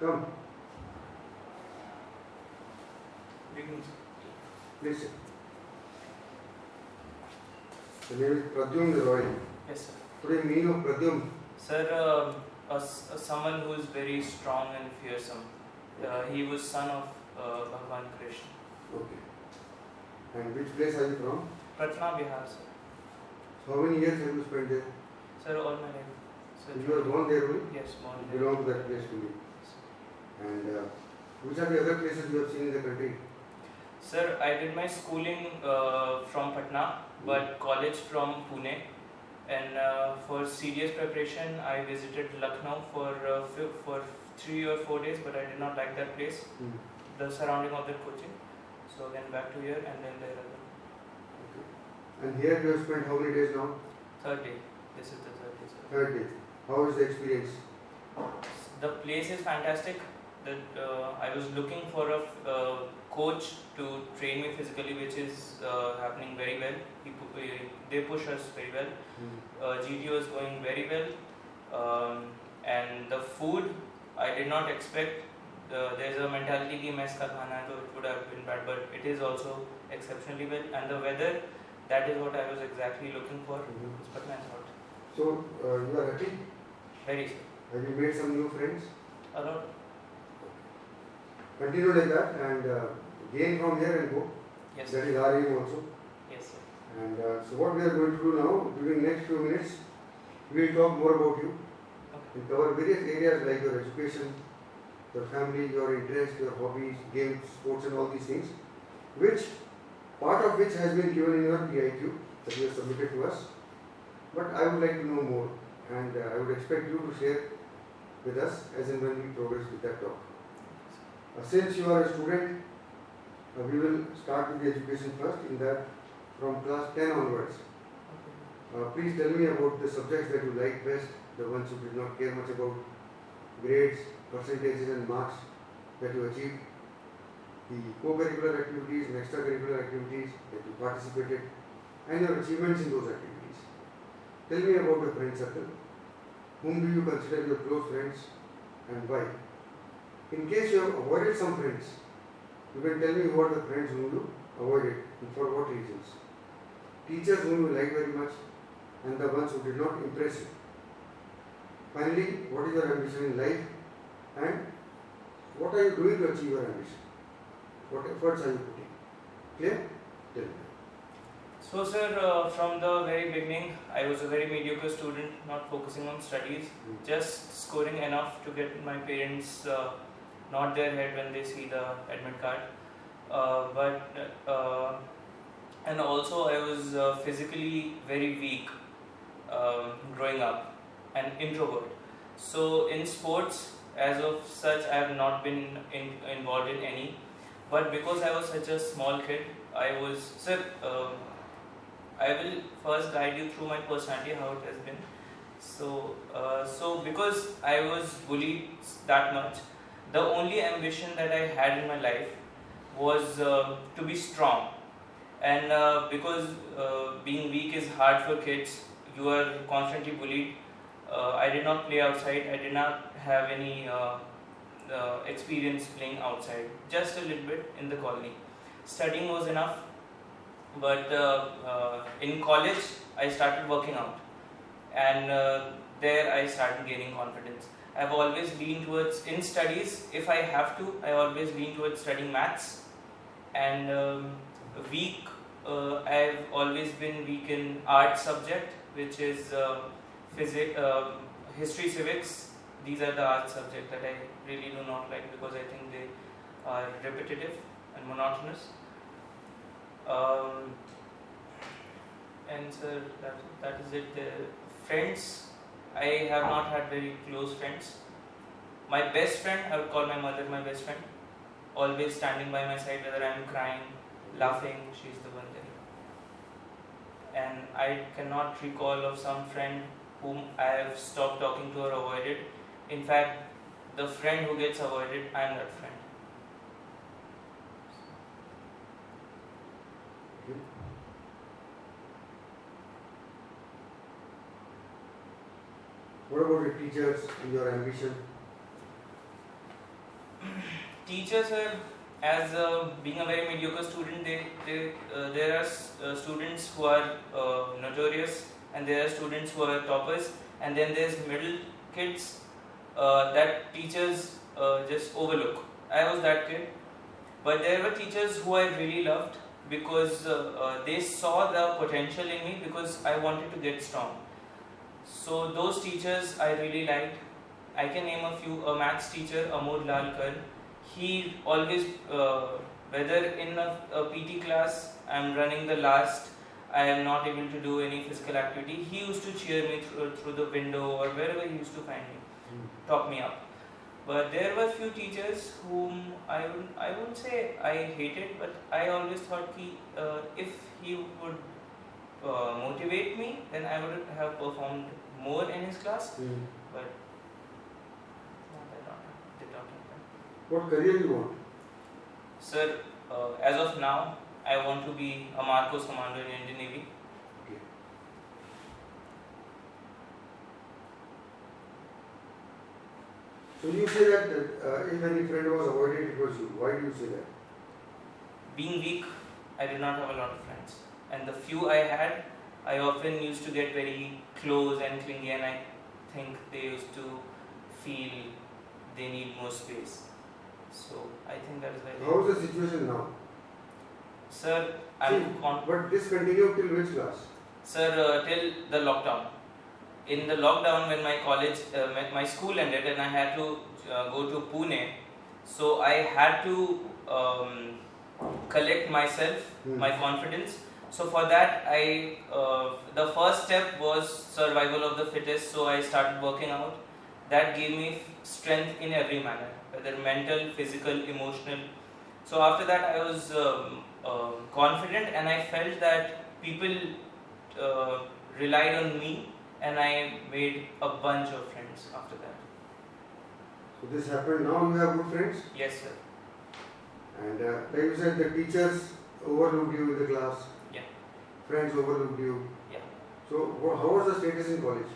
Come. Please sit. The name is Pradyumna Roy. Yes, sir. What do you mean of Pradyumna? Sir, someone who is very strong and fearsome. He was son of Bhagwan Krishna. Okay. And which place are you from? Patna, Bihar, sir. So how many years have you spent there? Sir, all my life. Sir, You were born there only? Yes, born You there. belong to that place fully. And which are the other places you have seen in the country? Sir, I did my schooling from Patna, but college from Pune. And for serious preparation, I visited Lucknow for 3 or 4 days, but I did not like that place, the surrounding of that coaching. So then back to here and then Dehradun. Okay. And here you have spent how many days now? Third day. This is the third day, sir. Third day. How is the experience? The place is fantastic. I was looking for a coach to train me physically, which is happening very well. They push us very well. GTO is going very well. And the food, I did not expect. There's a mentality ki mess ka khana hai, so it would have been bad, but it is also exceptionally well. And the weather, that is what I was exactly looking for. It's but nice hot. So you are happy? Very, sir. Have you made some new friends? A lot. Continue like that and gain from here and go. Yes, That sir. is our aim also. Yes, sir. And so what we are going to do now, during next few minutes, we will talk more about you. Okay. We cover various areas like your education, your family, your interests, your hobbies, games, sports and all these things, part of which has been given in your PIQ that you have submitted to us. But I would like to know more and I would expect you to share with us as and when we progress with that talk. Since you are a student, we will start with the education first in that from class 10 onwards. Please tell me about the subjects that you like best, the ones you did not care much about, grades, percentages and marks that you achieved, the co-curricular activities and extracurricular activities that you participated, and your achievements in those activities. Tell me about your friend circle. Whom do you consider your close friends and why? In case you have avoided some friends, you can tell me who are the friends whom you avoided and for what reasons. Teachers whom you like very much and the ones who did not impress you. Finally, what is your ambition in life and what are you doing to achieve your ambition? What efforts are you putting? Clear? Tell me. So, sir, from the very beginning, I was a very mediocre student, not focusing on studies, just scoring enough to get my parents nod their head when they see the admit card. And also I was physically very weak growing up and introvert. So in sports, as of such, I have not been involved in any. But because I was such a small kid, I will first guide you through my personality, how it has been. So because I was bullied that much, the only ambition that I had in my life was to be strong. And because being weak is hard for kids, you are constantly bullied. I did not play outside. I did not have any experience playing outside, just a little bit in the colony. Studying was enough, but in college I started working out, and there I started gaining confidence. I've always leaned towards, in studies, if I have to, I always lean towards studying maths, and I've always been weak in art subject, which is physics, history, civics. These are the art subjects that I really do not like because I think they are repetitive and monotonous. And sir, that is it. The friends, I have not had very close friends. My best friend, I would call my mother my best friend. Always standing by my side, whether I am crying, laughing, she's the one there. And I cannot recall of some friend whom I have stopped talking to or avoided. In fact, the friend who gets avoided, I am that friend. What about your teachers and your ambition? teachers are, as being a very mediocre student, there are students who are notorious, and there are students who are toppers, and then there's middle kids that teachers just overlook. I was that kid, but there were teachers who I really loved because they saw the potential in me because I wanted to get strong. So those teachers I really liked. I can name a few. A maths teacher, Amod Lalkar. He always, whether in a PT class, I'm running the last, I am not able to do any physical activity, he used to cheer me through the window or wherever he used to find me, talk me up. But there were few teachers whom I wouldn't say I hated, but I always thought if he would motivate me, then I would have performed more in his class. But did not happen. What career you want? Sir, as of now, I want to be a Marcos Commando in Indian Navy. Okay. So you say that if any friend was avoided, it was you. Why do you say that? Being weak, I did not have a lot of friends. And the few I had, I often used to get very close and clingy, and I think they used to feel they need more space. So I think that is why. How is the situation now? Sir, but this continued till which class? Sir, till the lockdown. In the lockdown, when my college, my school ended, and I had to go to Pune, so I had to collect myself, my confidence. So for that, the first step was survival of the fittest. So I started working out. That gave me strength in every manner, whether mental, physical, emotional. So after that, I was confident, and I felt that people relied on me, and I made a bunch of friends after that. So this happened. Now you have good friends? Yes, sir. And like you said, the teachers overlooked you in the class. Yeah. Friends overlooked you. Yeah. So how was the status in college?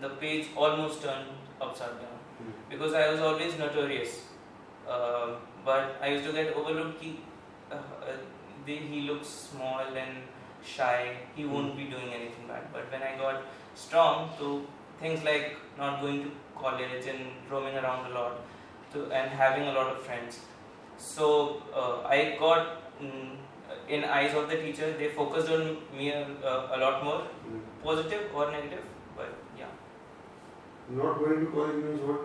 The page almost turned upside down because I was always notorious. But I used to get overlooked. He looks small and shy. He won't be doing anything bad. But when I got strong, so things like not going to college and roaming around a lot, and having a lot of friends. So I got in eyes of the teacher, they focused on me a lot more, positive or negative. But yeah. Not going to college means what?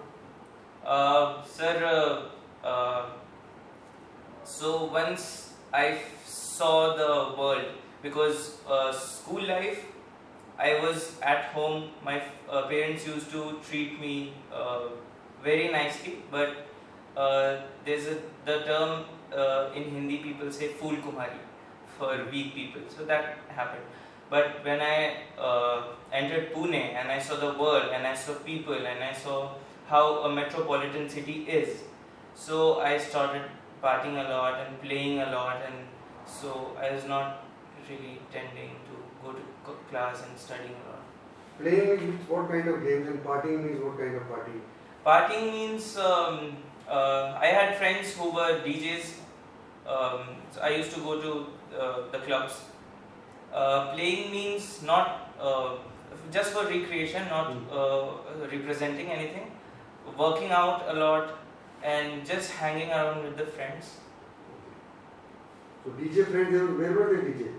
Sir, so once I saw the world, because school life, I was at home, my parents used to treat me very nicely, but there's the term in Hindi people say fool kumari for weak people, so that happened. But when I entered Pune and I saw the world and I saw people and I saw how a metropolitan city is, so I started partying a lot and playing a lot, and so I was not really tending to go to class and studying a lot. Playing means what kind of games, and partying means what kind of party? Partying means I had friends who were DJs, so I used to go to the clubs. Playing means not just for recreation, not representing anything. Working out a lot and just hanging around with the friends. So DJ friends, where were they DJ?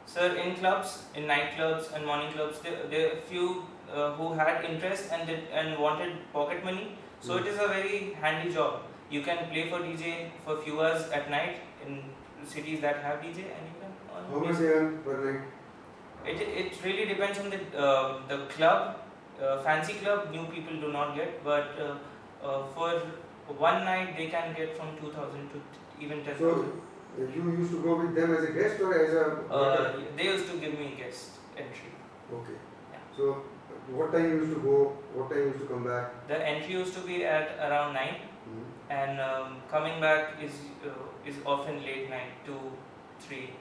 Sir, in clubs, in nightclubs and morning clubs, there are few who had interest and wanted pocket money. So it is a very handy job. You can play for DJ for few hours at night in cities that have DJ, and you can earn. How much they earn per night? It really depends on the club. Fancy club, new people do not get, but for one night they can get from 2,000 to even 10,000. So you used to go with them as a guest or as a? They used to give me guest entry. Okay. Yeah. So what time you used to go? What time you used to come back? The entry used to be at around 9, and coming back is often late night, 2, 3.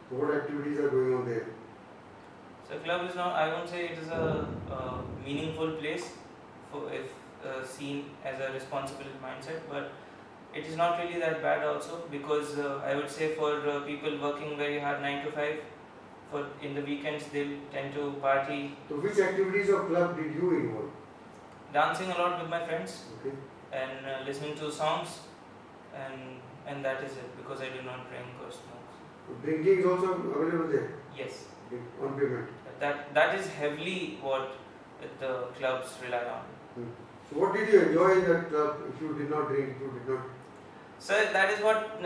So what activities are going on there? So club is not, I won't say it is a meaningful place for if seen as a responsible mindset, but it is not really that bad also, because I would say for people working very hard 9 to 5, for in the weekends they'll tend to party. So which activities or club did you involve? Dancing a lot with my friends, Okay. and listening to songs, and that is it, because I do not drink or smoke. Drinking is also available there Yes, on payment. that is heavily what the clubs rely on. So what did you enjoy in that club if you did not drink, if you did not? Sir, that is what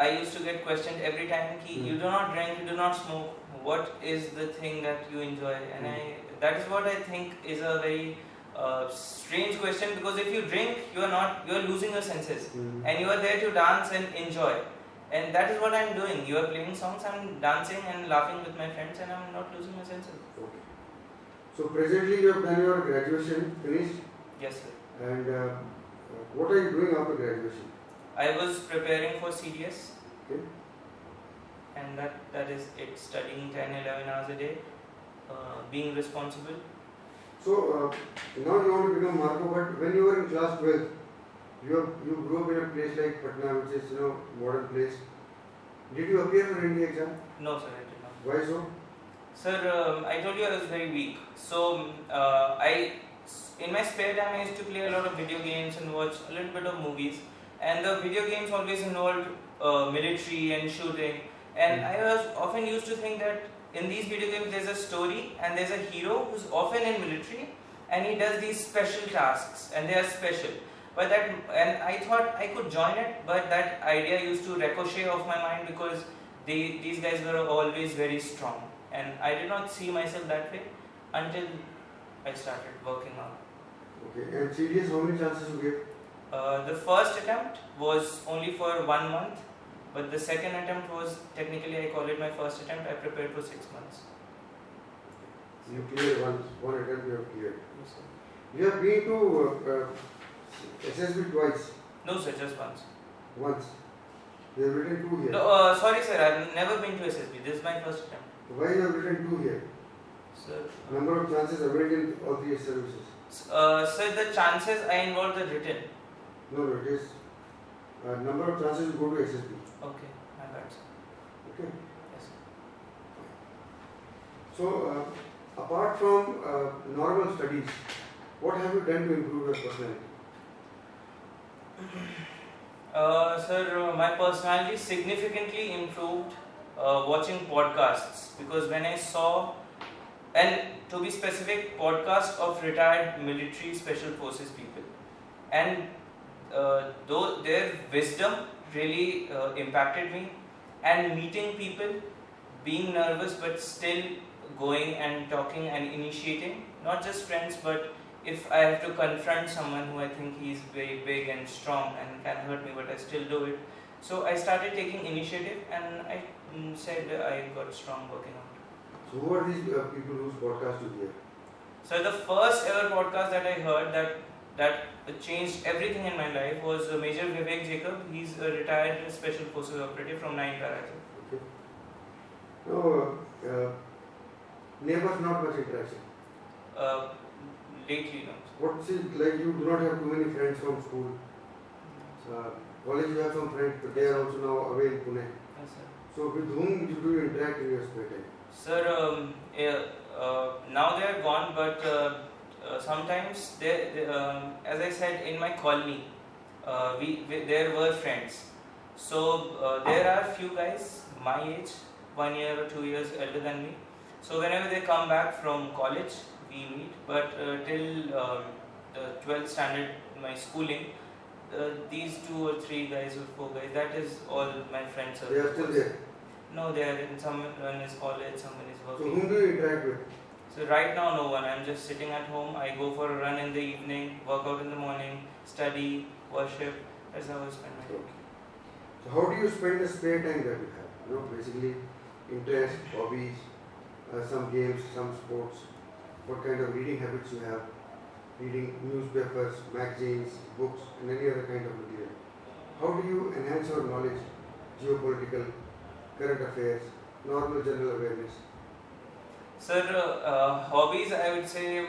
I used to get questioned every time. You do not drink, you do not smoke. What is the thing that you enjoy? And that is what I think is a very strange question, because if you drink, you are losing your senses, and you are there to dance and enjoy. And that is what I am doing. You are playing songs, I am dancing and laughing with my friends, and I am not losing my senses. Okay. So presently you have done your graduation, finished, Yes, sir. and what are you doing after graduation? I was preparing for CDS, Okay. and that is it. Studying 10-11 hours a day, being responsible. So now you want to become Marco, but when you were in class 12, you grew up in a place like Patna, which is modern place. Did you appear for NDA exam? No, sir, I did not. Why so? Sir, I told you I was very weak. So in my spare time, I used to play a lot of video games and watch a little bit of movies. And the video games always involved military and shooting. And I was often used to think that in these video games there's a story and there's a hero who's often in military, and he does these special tasks, and they are special. And I thought I could join it, but that idea used to ricochet off my mind, because these guys were always very strong. And I did not see myself that way until I started working out. Okay. And CDS, how many chances you gave? The first attempt was only for 1 month, but the second attempt was, technically I call it my first attempt. I prepared for 6 months. You cleared one attempt, you have cleared. Yes, sir. You have been to SSB twice. No, sir, just once. Once. You have written 2 here. No, sorry, sir, I've never been to SSB. This is my first attempt. Why you have written 2 here? Sir, Number of chances available in all 3 services. sir, the chances I involved the written. No, it is number of chances you go to SSB. Okay, my bad, sir. Okay. Yes, sir. So, apart from normal studies, what have you done to improve your personality? Sir, my personality significantly improved watching podcasts, because when I saw, and to be specific, podcasts of retired military special forces people, and though their wisdom really impacted me, and meeting people, being nervous but still going and talking and initiating, not just friends, but if I have to confront someone who I think he's very big and strong and can hurt me, but I still do it. So I started taking initiative, and I said I got strong working out. So, who are these people whose podcast you hear? So the first ever podcast that I heard that changed everything in my life was Major Vivek Jacob. He's a retired special forces operative from 9 Paraja. Okay. No, neighbors, not much interaction. Lately, no. What's it like? You do not have too many friends from school. College, you have some friends, but they are also now away in Pune. Yes, sir. So, with whom do you interact in your spare time? Sir, now they are gone, but sometimes as I said, in my colony, there were friends. So there are few guys my age, 1 year or 2 years elder than me. So whenever they come back from college, we meet. But till the 12th standard, my schooling, these 2 or 3 guys or 4 guys, that is all my friends. They are still there. No, they are in someone is college, someone is working. So, whom do you interact with? So right now, no one. I'm just sitting at home. I go for a run in the evening, work out in the morning, study, worship. That's how I spend my day. So, how do you spend the spare time that you have? Basically, interest, hobbies, some games, some sports. What kind of reading habits you have? Reading newspapers, magazines, books, and any other kind of material. How do you enhance your knowledge, geopolitical, current affairs, normal general awareness? Sir, hobbies, I would say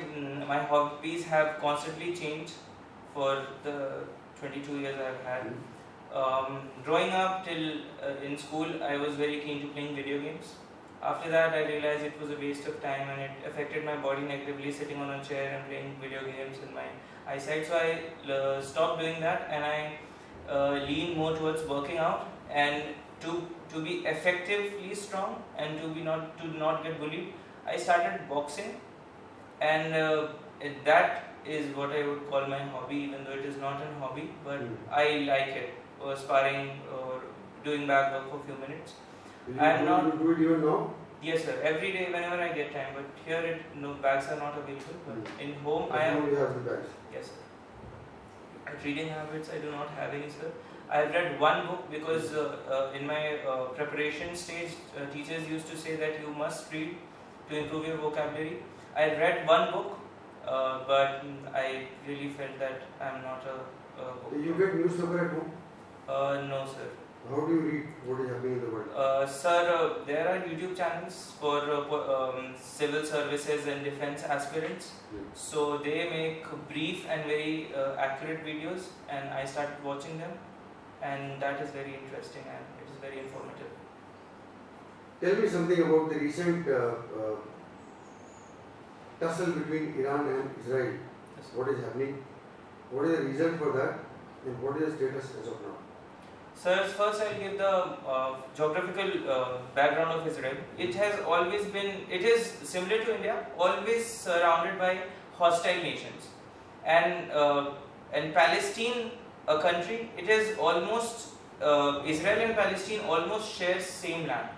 my hobbies have constantly changed for the 22 years I've had. Growing up till in school, I was very keen to playing video games. After that, I realized it was a waste of time and it affected my body negatively, sitting on a chair and playing video games and my eyesight. So I stopped doing that and I lean more towards working out and to be effectively strong and to not get bullied. I started boxing, and that is what I would call my hobby, even though it is not a hobby, but I like it. Or sparring or doing back work for a few minutes. You do it even now? Yes, sir. Every day, whenever I get time. But here, no bags are not available. But in home, I am. You have the bags. Yes, sir. Reading habits, I do not have any, sir. I have read one book because in my preparation stage, teachers used to say that you must read to improve your vocabulary. I read one book, but I really felt that I am not a book. You get newspaper at home? No, sir. How do you read what is happening in the world? Sir, there are YouTube channels for civil services and defense aspirants. So they make brief and very accurate videos, and I started watching them, and that is very interesting and it is very informative. Tell me something about the recent tussle between Iran and Israel. Yes. What is happening? What is the reason for that, and what is the status as of now? Sir, first I'll give the geographical background of Israel. It has always been, it is similar to India, always surrounded by hostile nations. And Palestine, a country, it is almost, Israel and Palestine almost share same land.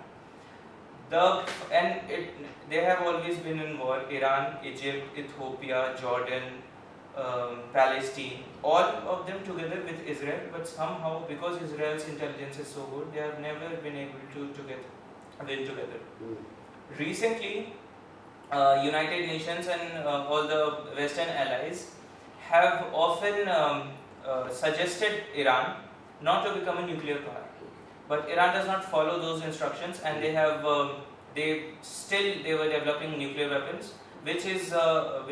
They have always been in war. Iran, Egypt, Ethiopia, Jordan, Palestine, all of them together with Israel, but somehow because Israel's intelligence is so good, they have never been able to win together. Recently, United Nations and all the Western allies have often suggested Iran not to become a nuclear power. But Iran does not follow those instructions, and they were developing nuclear weapons, which is a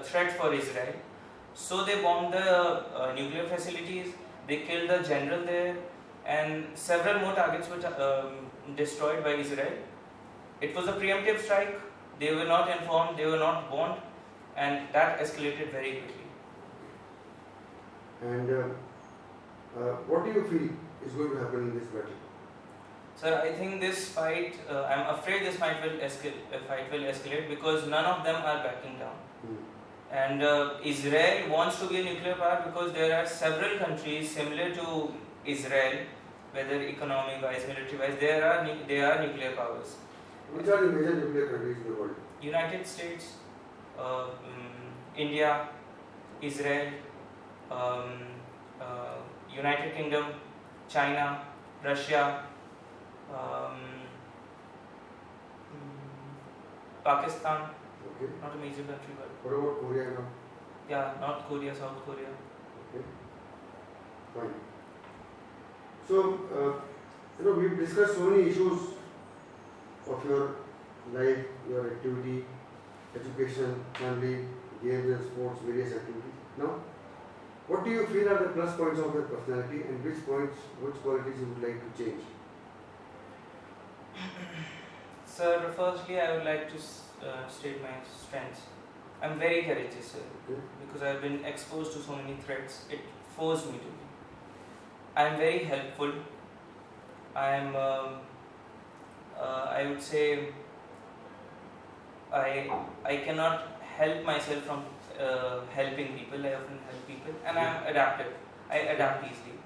threat for Israel. So they bombed the nuclear facilities, they killed the general there, and several more targets were destroyed by Israel. It was a preemptive strike, they were not informed, they were not warned, and that escalated very quickly. And what do you feel is going to happen in this battle? Sir, I think this fight, I'm afraid this fight will escalate because none of them are backing down. And Israel wants to be a nuclear power because there are several countries similar to Israel, whether economy-wise, military-wise, they are nuclear powers. Which are the major nuclear countries in the world? United States, India, Israel, United Kingdom, China, Russia, Pakistan. Okay. Not a major country, but What about Korea now? yeah, North Korea, South Korea. Okay. Fine. So, we've discussed so many issues of your life, your activity, education, family, games and sports, various activities. Now, what do you feel are the plus points of your personality, and which qualities you would like to change? Sir, firstly, I would like to state my strengths. I'm very courageous, sir, because I've been exposed to so many threats. It forced me to be. I'm very helpful. I'm, I would say, I cannot help myself from helping people. I often help people, and I'm adaptive. I adapt easily.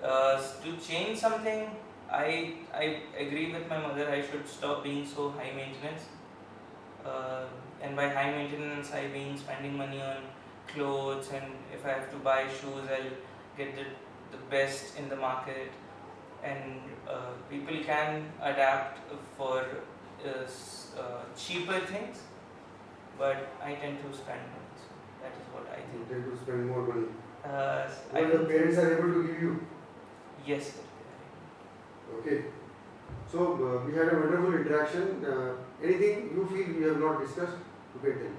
To change something, I agree with my mother. I should stop being so high maintenance. And by high maintenance, I mean spending money on clothes, and if I have to buy shoes, I'll get the best in the market. And people can adapt for cheaper things, but I tend to spend money. So that is what I think. You tend to spend more money. What your parents are able to give you? Yes, sir. Okay. So we had a wonderful interaction. Anything you feel we have not discussed, you can tell me.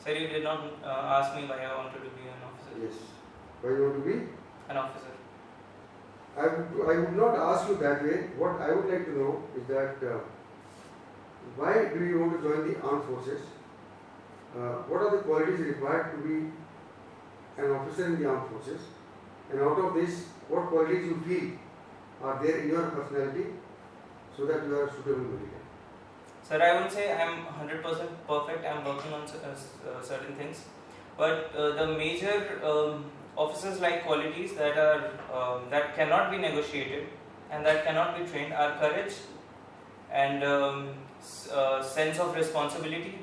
Sir, you did not ask me why I wanted to be an officer. Yes. Why you want to be? An officer. I would not ask you that way. What I would like to know is that why do you want to join the armed forces? What are the qualities required to be an officer in the armed forces? And out of this, what qualities you feel are there in your personality so that you are suitable military? Sir, I would say I am 100% perfect. I am working on certain things. But the major officers like qualities that are that cannot be negotiated and that cannot be trained are courage and sense of responsibility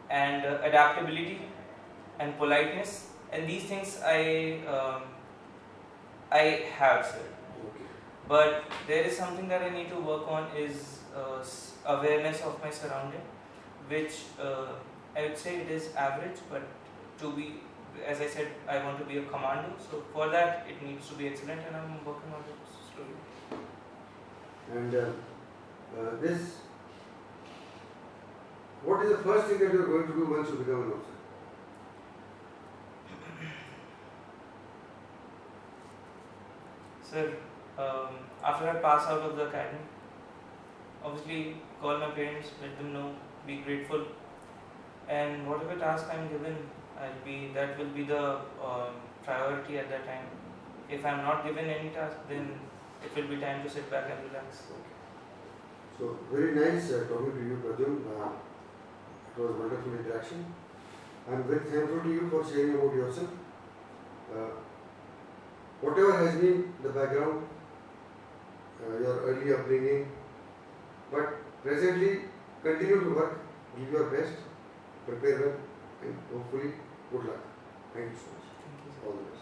and adaptability and politeness, and these things I have, sir. Okay. But there is something that I need to work on is awareness of my surrounding, which I would say it is average, but to be, as I said, I want to be a commando, so for that it needs to be excellent, and I'm working on it slowly. And what is the first thing that you are going to do once you become an officer? Sir, after I pass out of the academy, obviously call my parents, let them know, be grateful, and whatever task I'm given, that will be the priority at that time. If I'm not given any task, then it will be time to sit back and relax. So very nice talking to you, Pradyum. It was a wonderful interaction. I am very thankful to you for sharing about yourself. Whatever has been the background, your early upbringing, but presently continue to work, give your best, prepare well, and hopefully good luck. Thank you so much. Thank you, sir. All the best.